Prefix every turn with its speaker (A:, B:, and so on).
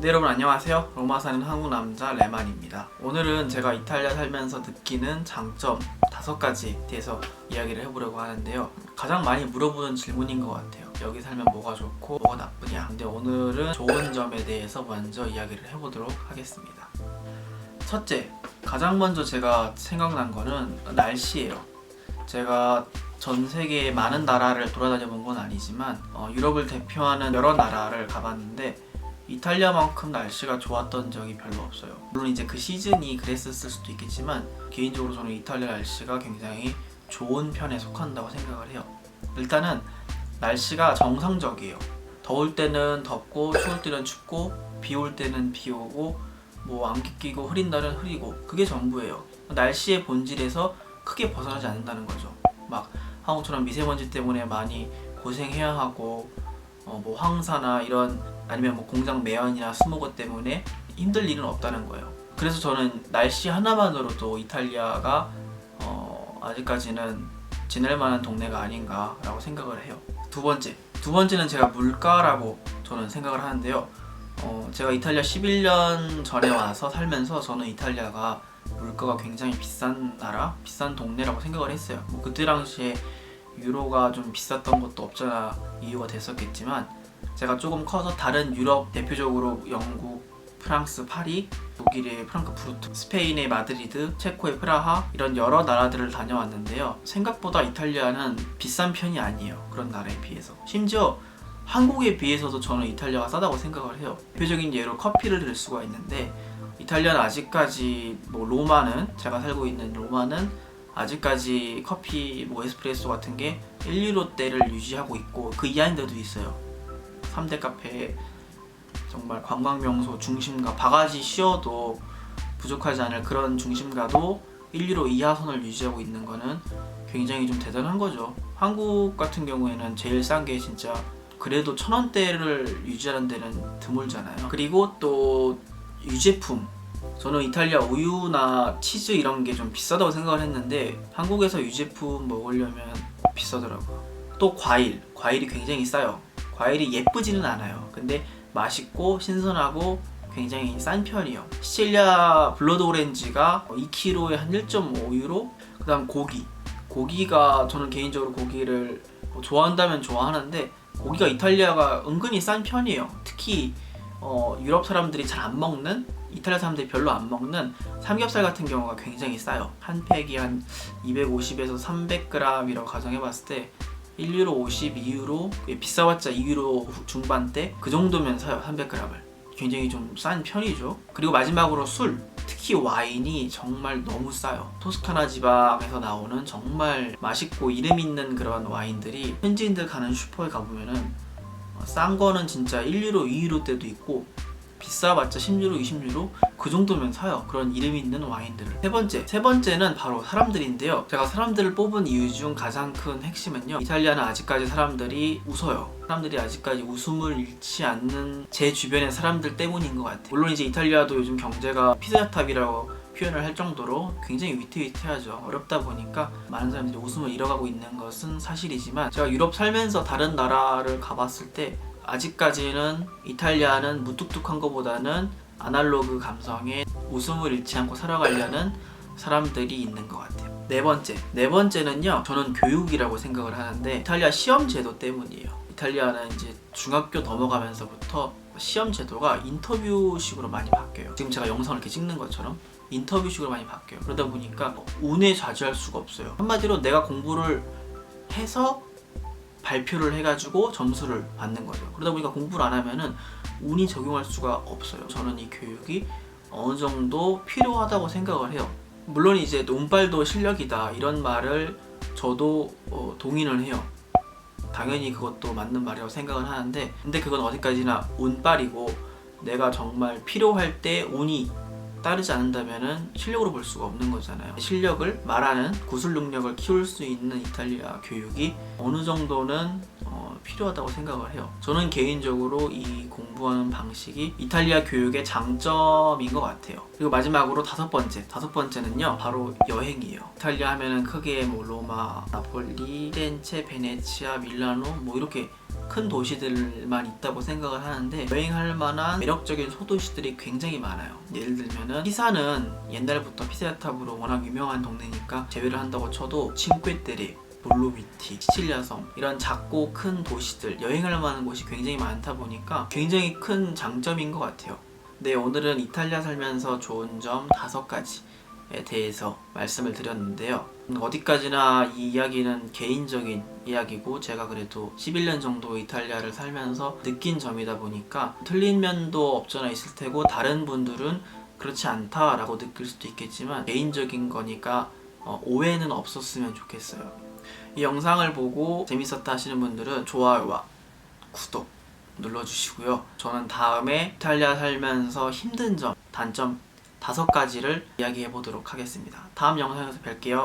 A: 네, 여러분 안녕하세요. 로마 사는 한국 남자 레만입니다. 오늘은 제가 이탈리아 살면서 느끼는 장점 5가지에 대해서 이야기를 해보려고 하는데요. 가장 많이 물어보는 질문인 것 같아요. 여기 살면 뭐가 좋고 뭐가 나쁘냐. 근데 오늘은 좋은 점에 대해서 먼저 이야기를 해보도록 하겠습니다. 첫째, 가장 먼저 제가 생각난 거는 날씨예요. 제가 전 세계 많은 나라를 돌아다녀 본 건 아니지만 유럽을 대표하는 여러 나라를 가봤는데 이탈리아만큼 날씨가 좋았던 적이 별로 없어요. 물론 이제 그 시즌이 그랬을 수도 있겠지만 개인적으로 저는 이탈리아 날씨가 굉장히 좋은 편에 속한다고 생각을 해요. 일단은 날씨가 정상적이에요. 더울 때는 덥고 추울 때는 춥고 비 올 때는 비 오고 뭐 안개 끼고 흐린 날은 흐리고 그게 전부예요. 날씨의 본질에서 크게 벗어나지 않는다는 거죠. 막 한국처럼 미세먼지 때문에 많이 고생해야 하고 뭐 황사나 이런 아니면 뭐 공장 매연이나 스모그 때문에 힘들 일은 없다는 거예요. 그래서 저는 날씨 하나만으로도 이탈리아가 아직까지는 지낼 만한 동네가 아닌가라고 생각을 해요. 두 번째는 제가 물가라고 저는 생각을 하는데요. 제가 이탈리아 11년 전에 와서 살면서 저는 이탈리아가 물가가 굉장히 비싼 나라, 비싼 동네라고 생각을 했어요. 뭐 그때 당시에 유로가 좀 비쌌던 것도 없잖아 이유가 됐었겠지만 제가 조금 커서 다른 유럽, 대표적으로 영국, 프랑스, 파리, 독일의 프랑크푸르트, 스페인의 마드리드, 체코의 프라하 이런 여러 나라들을 다녀왔는데요. 생각보다 이탈리아는 비싼 편이 아니에요. 그런 나라에 비해서. 심지어 한국에 비해서도 저는 이탈리아가 싸다고 생각을 해요. 대표적인 예로 커피를 들 수가 있는데 이탈리아는 아직까지 뭐 로마는 제가 살고 있는 로마는 아직까지 커피 뭐 에스프레소 같은 게 1유로대를 유지하고 있고 그 이하인 데도 있어요. 3대 카페 정말 관광명소 중심가 바가지 씌워도 부족하지 않을 그런 중심가도 1유로 이하 선을 유지하고 있는 거는 굉장히 좀 대단한 거죠. 한국 같은 경우에는 제일 싼 게 진짜 그래도 1,000원대를 유지하는 데는 드물잖아요. 그리고 또 유제품, 저는 이탈리아 우유나 치즈 이런 게 좀 비싸다고 생각을 했는데 한국에서 유제품 먹으려면 비싸더라고요. 또 과일이 굉장히 싸요. 과일이 예쁘지는 않아요. 근데 맛있고 신선하고 굉장히 싼 편이에요. 시칠리아 블러드 오렌지가 2kg에 한 1.5유로? 그 다음 고기가 저는 개인적으로 고기를 좋아한다면 좋아하는데 고기가 이탈리아가 은근히 싼 편이에요. 특히 유럽 사람들이 잘 안 먹는, 이탈리아 사람들이 별로 안 먹는 삼겹살 같은 경우가 굉장히 싸요. 한 팩이 한 250에서 300g이라고 가정해봤을 때 1유로 50, 2유로, 비싸봤자 2유로 중반대 그 정도면 사요. 300g을. 굉장히 좀 싼 편이죠. 그리고 마지막으로 술, 특히 와인이 정말 너무 싸요. 토스카나 지방에서 나오는 정말 맛있고 이름 있는 그런 와인들이 현지인들 가는 슈퍼에 가보면은 싼 거는 진짜 1유로, 2유로 때도 있고 비싸봤자 10유로, 20유로 그 정도면 사요. 그런 이름 있는 와인들을. 세 번째는 바로 사람들인데요. 제가 사람들을 뽑은 이유 중 가장 큰 핵심은요. 이탈리아는 아직까지 사람들이 웃어요. 사람들이 아직까지 웃음을 잃지 않는 제 주변의 사람들 때문인 것 같아요. 물론 이제 이탈리아도 요즘 경제가 피자탑이라고 표현을 할 정도로 굉장히 위태위태하죠. 어렵다 보니까 많은 사람들이 웃음을 잃어가고 있는 것은 사실이지만 제가 유럽 살면서 다른 나라를 가봤을 때 아직까지는 이탈리아는 무뚝뚝한 것보다는 아날로그 감성에 웃음을 잃지 않고 살아가려는 사람들이 있는 것 같아요. 네 번째는요. 저는 교육이라고 생각을 하는데 이탈리아 시험 제도 때문이에요. 이탈리아는 이제 중학교 넘어가면서부터 시험 제도가 인터뷰식으로 많이 바뀌어요. 지금 제가 영상을 이렇게 찍는 것처럼 인터뷰식으로 많이 바뀌어요. 그러다 보니까 운에 좌지할 수가 없어요. 한마디로 내가 공부를 해서 발표를 해가지고 점수를 받는 거죠. 그러다 보니까 공부를 안 하면은 운이 적용할 수가 없어요. 저는 이 교육이 어느 정도 필요하다고 생각을 해요. 물론 이제 운빨도 실력이다 이런 말을 저도 동의를 해요. 당연히 그것도 맞는 말이라고 생각을 하는데 근데 그건 어디까지나 운빨이고 내가 정말 필요할 때 운이 따르지 않는다면은 실력으로 볼 수가 없는 거잖아요. 실력을 말하는 구술 능력을 키울 수 있는 이탈리아 교육이 어느 정도는 필요하다고 생각을 해요. 저는 개인적으로 이 공부하는 방식이 이탈리아 교육의 장점인 것 같아요. 그리고 마지막으로 다섯 번째는요, 바로 여행이에요. 이탈리아 하면은 크게 뭐 로마, 나폴리, 피렌체, 베네치아, 밀라노 뭐 이렇게 큰 도시들만 있다고 생각을 하는데, 여행할 만한 매력적인 소도시들이 굉장히 많아요. 예를 들면은 피사는 옛날부터 피사탑으로 워낙 유명한 동네니까 제외를 한다고 쳐도 칭que-테레, 돌로미티, 시칠리아섬 이런 작고 큰 도시들, 여행할 만한 곳이 굉장히 많다 보니까 굉장히 큰 장점인 것 같아요. 네, 오늘은 이탈리아 살면서 좋은 점 5가지에 대해서 말씀을 드렸는데요. 어디까지나 이 이야기는 개인적인 이야기고, 제가 그래도 11년 정도 이탈리아를 살면서 느낀 점이다 보니까 틀린 면도 없잖아 있을 테고, 다른 분들은 그렇지 않다라고 느낄 수도 있겠지만 개인적인 거니까 오해는 없었으면 좋겠어요. 이 영상을 보고 재밌었다 하시는 분들은 좋아요와 구독 눌러주시고요. 저는 다음에 이탈리아 살면서 힘든 점, 단점 5가지를 이야기해 보도록 하겠습니다. 다음 영상에서 뵐게요.